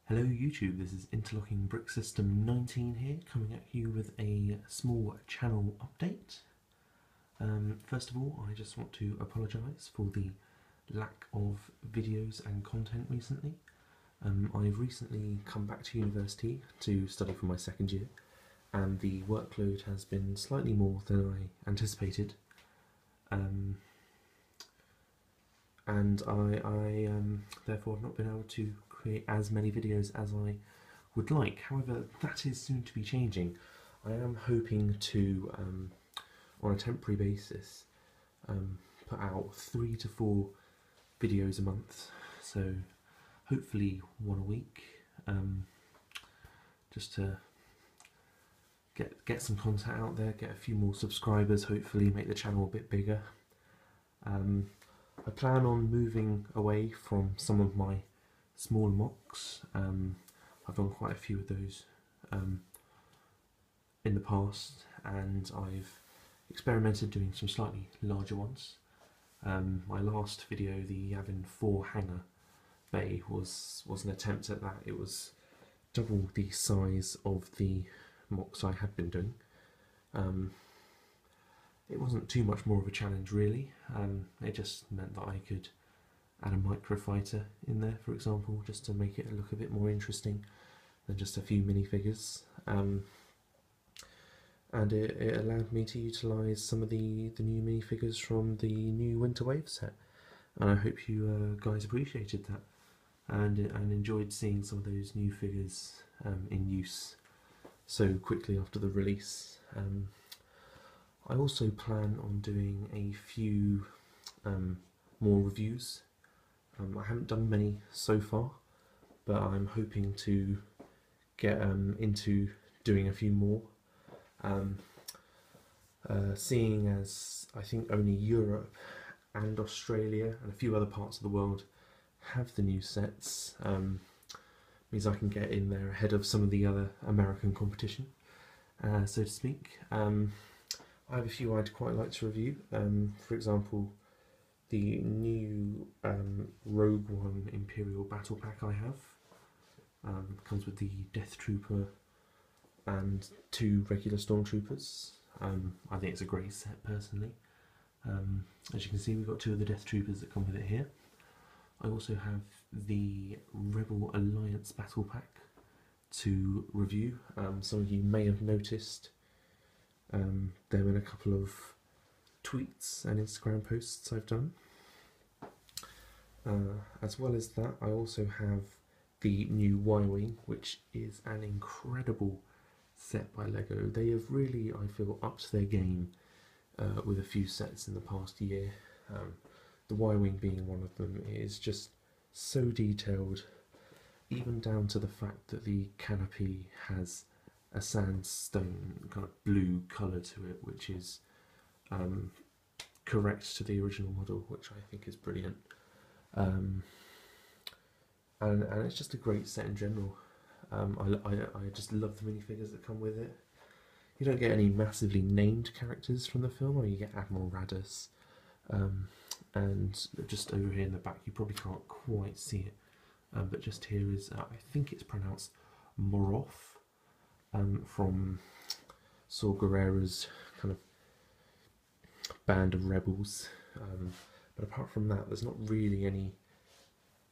Hello YouTube, this is Interlocking Brick System 19 here, coming at you with a small channel update. First of all, I just want to apologise for the lack of videos and content recently. I've recently come back to university to study for my second year, and the workload has been slightly more than I anticipated. And I therefore have not been able to create as many videos as I would like. However, that is soon to be changing. I am hoping to, on a temporary basis, put out 3 to 4 videos a month, so hopefully one a week, just to get some content out there, get a few more subscribers, hopefully make the channel a bit bigger. I plan on moving away from some of my smaller mocks. I've done quite a few of those in the past, and I've experimented doing some slightly larger ones. My last video, the Yavin 4 Hangar Bay, was an attempt at that. It was double the size of the mocks I had been doing. It wasn't too much more of a challenge really. It just meant that I could add a microfighter in there, for example, just to make it look a bit more interesting than just a few minifigures. And it allowed me to utilise some of the new minifigures from the new Winter Wave set, and I hope you guys appreciated that and enjoyed seeing some of those new figures in use so quickly after the release. I also plan on doing a few more reviews. I haven't done many so far, but I'm hoping to get into doing a few more. Seeing as I think only Europe and Australia and a few other parts of the world have the new sets, means I can get in there ahead of some of the other American competition, so to speak. I have a few I'd quite like to review. For example, the new Rogue One Imperial Battle Pack I have comes with the Death Trooper and 2 regular Stormtroopers. I think it's a great set personally. As you can see, we've got 2 of the Death Troopers that come with it here. I also have the Rebel Alliance Battle Pack to review. Some of you may have noticed them in a couple of tweets and Instagram posts I've done. As well as that, I also have the new Y-Wing, which is an incredible set by LEGO. They have really, I feel, upped their game with a few sets in the past year. The Y-Wing being one of them. It is just so detailed, even down to the fact that the canopy has a sandstone kind of blue colour to it, which is correct to the original model, which I think is brilliant. And it's just a great set in general. I just love the minifigures that come with it. You don't get any massively named characters from the film. I mean, you get Admiral Raddus, and just over here in the back you probably can't quite see it, but just here is, I think it's pronounced Moroth, from Saw Gerrera's kind of band of rebels. But apart from that, there's not really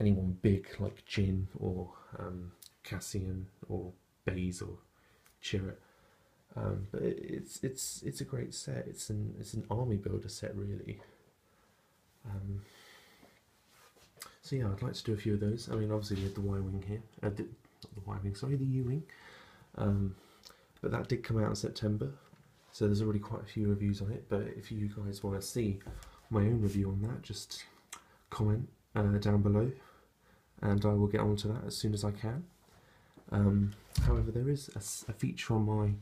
anyone big like Jin or Cassian or Baze or Chirrut. But it's a great set. It's an army builder set really. So yeah, I'd like to do a few of those. I mean, obviously we had the Y-Wing here, not the Y-Wing, sorry, the U-Wing. But that did come out in September, so there's already quite a few reviews on it. But if you guys want to see my own review on that, just comment down below, and I will get onto that as soon as I can. However, there is a feature on my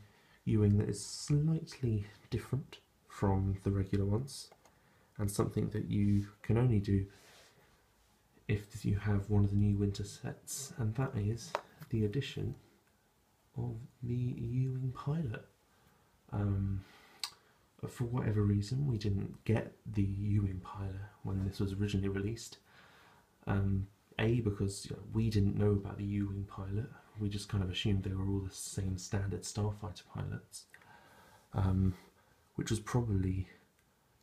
U-Wing that is slightly different from the regular ones, and something that you can only do if you have one of the new winter sets, and that is the addition of the U-Wing pilot. For whatever reason, we didn't get the U-Wing pilot when this was originally released. Because we didn't know about the U-Wing pilot. We just kind of assumed they were all the same standard starfighter pilots, which was probably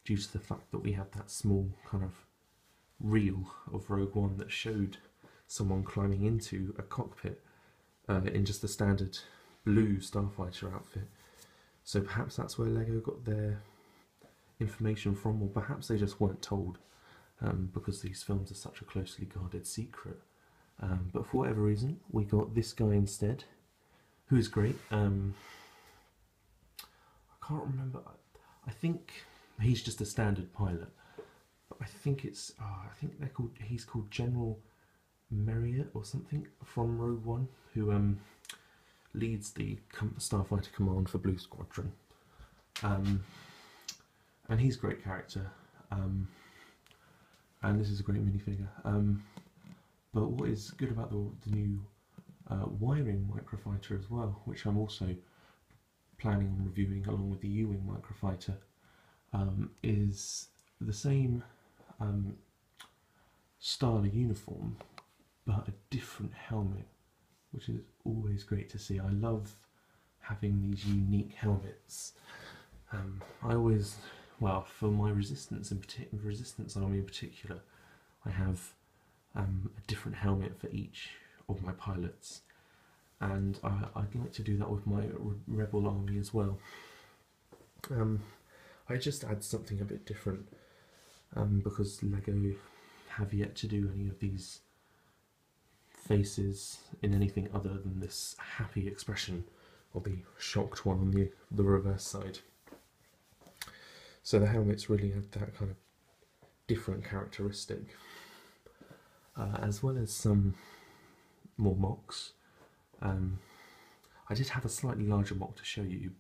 due to the fact that we had that small kind of reel of Rogue One that showed someone climbing into a cockpit in just the standard blue starfighter outfit. So perhaps that's where LEGO got their information from, or perhaps they just weren't told, because these films are such a closely guarded secret. But for whatever reason, we got this guy instead, who is great. I can't remember. I think he's just a standard pilot. But I think it's. I think he's called General Marriott or something from Rogue One, who leads the Starfighter Command for Blue Squadron. And he's a great character. And this is a great minifigure. But what is good about the new Y-Wing microfighter as well, which I'm also planning on reviewing along with the U-Wing microfighter, is the same style of uniform, but a different helmet, which is always great to see. I love having these unique helmets. I always, well, for my Resistance Army in particular, I have a different helmet for each of my pilots, and I'd like to do that with my Rebel Army as well. I just add something a bit different, because LEGO have yet to do any of these faces in anything other than this happy expression, or the shocked one on the reverse side. So the helmets really add that kind of different characteristic, as well as some more mocks. I did have a slightly larger mock to show you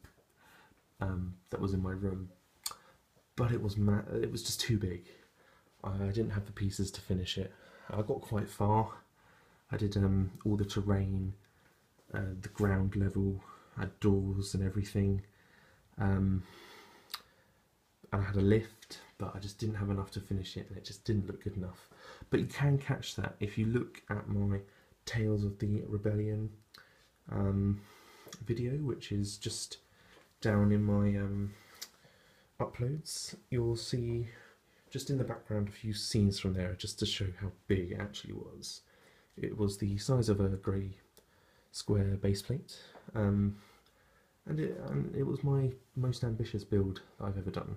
that was in my room, but it was just too big. I didn't have the pieces to finish it. I got quite far. I did all the terrain, the ground level, had doors and everything, and I had a lift, but I just didn't have enough to finish it, and it just didn't look good enough. But you can catch that if you look at my Tales of the Rebellion video, which is just down in my uploads. You'll see just in the background a few scenes from there, just to show how big it actually was. It was the size of a grey square base plate, and it was my most ambitious build that I've ever done.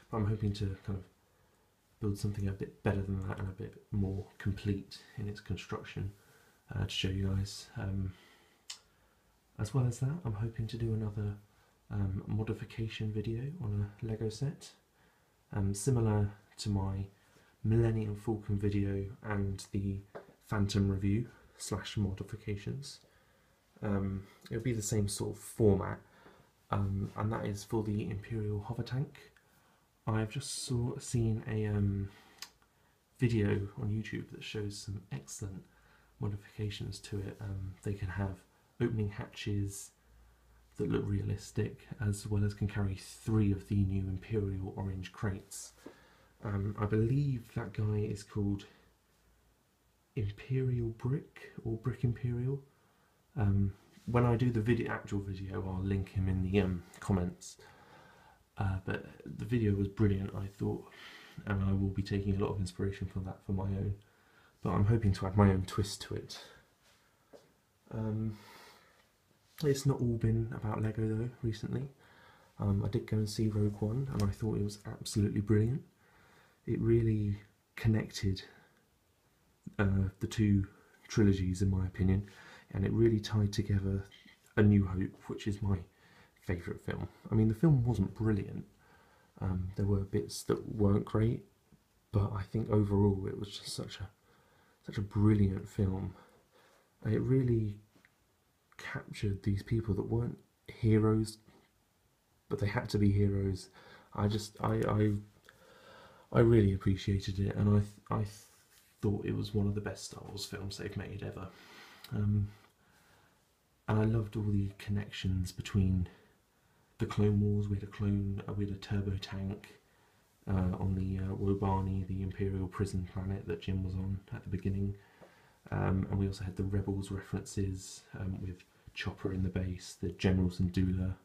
But I'm hoping to kind of build something a bit better than that and a bit more complete in its construction, to show you guys. As well as that, I'm hoping to do another modification video on a LEGO set, similar to my Millennium Falcon video and the Phantom review / modifications. It'll be the same sort of format, and that is for the Imperial hover tank. I've just seen a video on YouTube that shows some excellent modifications to it. They can have opening hatches that look realistic, as well as can carry 3 of the new Imperial orange crates. I believe that guy is called Imperial Brick, or Brick Imperial. When I do the actual video, I'll link him in the comments. But the video was brilliant, I thought, and I will be taking a lot of inspiration from that for my own. But I'm hoping to add my own twist to it. It's not all been about LEGO though, recently. I did go and see Rogue One, and I thought it was absolutely brilliant. It really connected the two trilogies, in my opinion, and it really tied together A New Hope, which is my favourite film. I mean, the film wasn't brilliant. There were bits that weren't great, but I think overall it was just such a brilliant film. And it really captured these people that weren't heroes, but they had to be heroes. I really appreciated it, and I thought it was one of the best Star Wars films they've made ever. And I loved all the connections between the Clone Wars. We had a turbo tank, on the Wobani, the Imperial prison planet that Jim was on at the beginning. And we also had the Rebels references with Chopper in the base, the General Syndulla,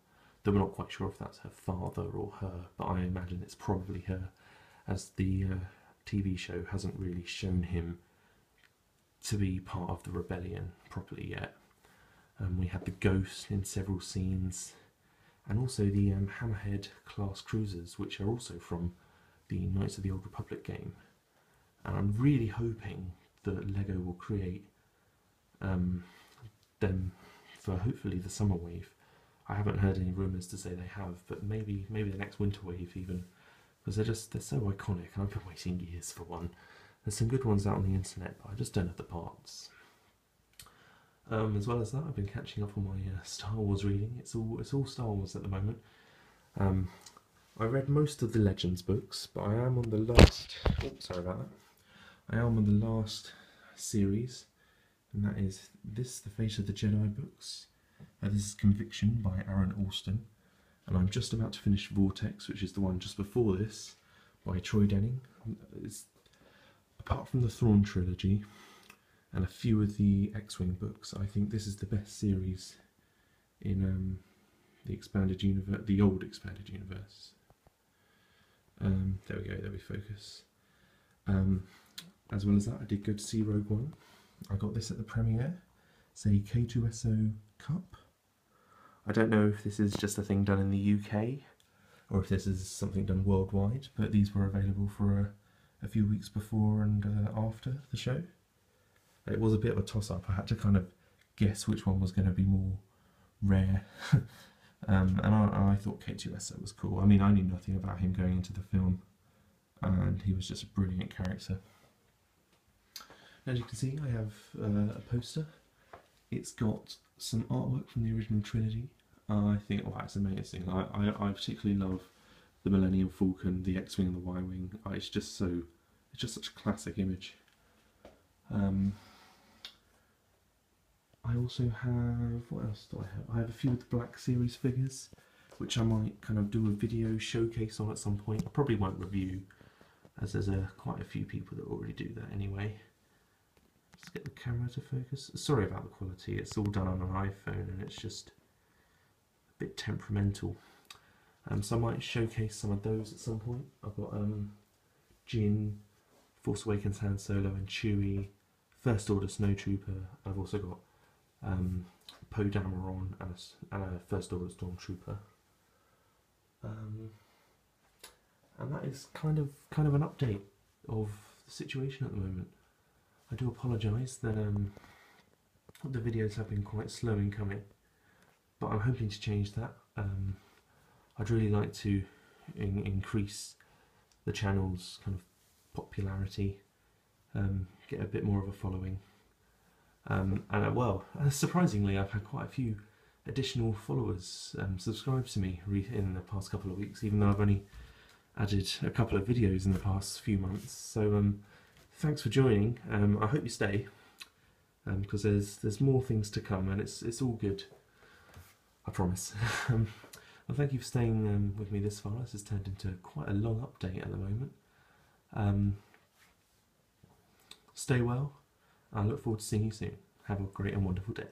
though we're not quite sure if that's her father or her, but I imagine it's probably her, as the TV show hasn't really shown him to be part of the rebellion properly yet. We had the Ghost in several scenes, and also the Hammerhead class cruisers, which are also from the Knights of the Old Republic game. And I'm really hoping that LEGO will create them for hopefully the summer wave. I haven't heard any rumours to say they have, but maybe the next winter wave even, because they're so iconic, and I've been waiting years for one. There's some good ones out on the internet, but I just don't have the parts. As well as that, I've been catching up on my Star Wars reading. It's all Star Wars at the moment. I read most of the Legends books, but I am on the last. Oh, sorry about that. I am on the last series, and that is The Fate of the Jedi books. This is Conviction by Aaron Alston, and I'm just about to finish Vortex, which is the one just before this, by Troy Denning. Apart from the Thrawn trilogy and a few of the X-Wing books, I think this is the best series in the expanded universe, the old expanded universe. There we go, there we focus. As well as that, I did go to see Rogue One. I got this at the premiere. It's a K2SO Cup. I don't know if this is just a thing done in the UK or if this is something done worldwide, but these were available for a few weeks before and after the show. It was a bit of a toss-up. I had to kind of guess which one was going to be more rare. And I thought K2SO was cool. I mean, I knew nothing about him going into the film, and he was just a brilliant character. As you can see, I have a poster. It's got some artwork from the original trilogy. I think, wow, it's amazing. I particularly love the Millennium Falcon, the X-Wing and the Y-Wing. It's just such a classic image. I also have, what else do I have? I have a few of the Black Series figures, which I might kind of do a video showcase on at some point. I probably won't review, as there's quite a few people that already do that anyway. Let's get the camera to focus. Sorry about the quality, it's all done on an iPhone and it's just a bit temperamental. So I might showcase some of those at some point. I've got Jin, Force Awakens Han Solo and Chewie, First Order Snowtrooper. I've also got Poe Dameron and a First Order Stormtrooper. And that is kind of an update of the situation at the moment. I do apologise that the videos have been quite slow in coming, but I'm hoping to change that. I'd really like to increase the channel's kind of popularity, get a bit more of a following, and well, surprisingly, I've had quite a few additional followers subscribe to me in the past couple of weeks, even though I've only added a couple of videos in the past few months. So thanks for joining. I hope you stay, because there's more things to come, and it's all good, I promise. Well, thank you for staying with me this far. This has turned into quite a long update at the moment. Stay well. I look forward to seeing you soon. Have a great and wonderful day.